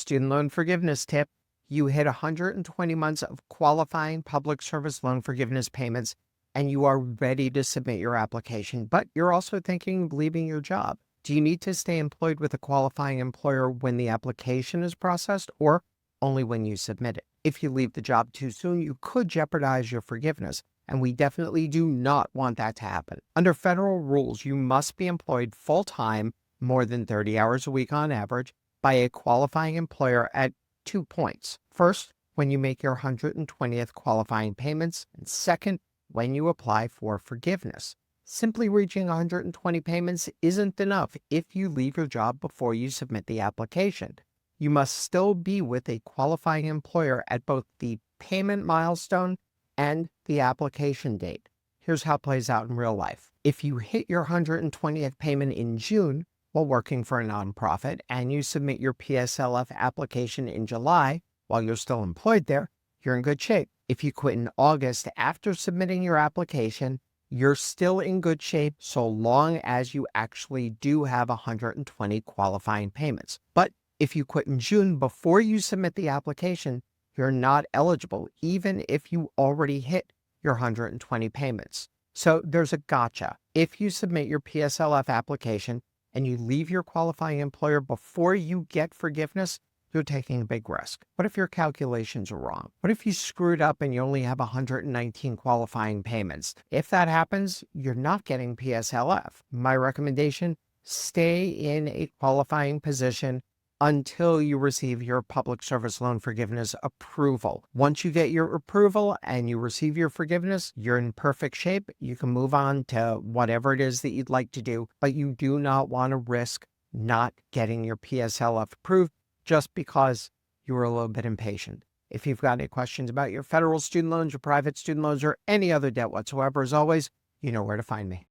Student loan forgiveness tip. You hit 120 months of qualifying public service loan forgiveness payments, and you are ready to submit your application, but you're also thinking of leaving your job. Do you need to stay employed with a qualifying employer when the application is processed, or only when you submit it? If you leave the job too soon, you could jeopardize your forgiveness, and we definitely do not want that to happen. Under federal rules, you must be employed full-time, more than 30 hours a week on average, by a qualifying employer at 2 points. First, when you make your 120th qualifying payments, and second, when you apply for forgiveness. Simply reaching 120 payments isn't enough if you leave your job before you submit the application. You must still be with a qualifying employer at both the payment milestone and the application date. Here's how it plays out in real life. If you hit your 120th payment in June while working for a nonprofit and you submit your PSLF application in July while you're still employed there, you're in good shape. If you quit in August after submitting your application, you're still in good shape so long as you actually do have 120 qualifying payments. But if you quit in June before you submit the application, you're not eligible, even if you already hit your 120 payments. So there's a gotcha. If you submit your PSLF application and you leave your qualifying employer before you get forgiveness, you're taking a big risk. What if your calculations are wrong? What if you screwed up and you only have 119 qualifying payments? If that happens, you're not getting PSLF. My recommendation, stay in a qualifying position until you receive your public service loan forgiveness approval. Once you get your approval and you receive your forgiveness, you're in perfect shape. You can move on to whatever it is that you'd like to do, but you do not want to risk not getting your PSLF approved just because you were a little bit impatient. If you've got any questions about your federal student loans, your private student loans, or any other debt whatsoever, as always, you know where to find me.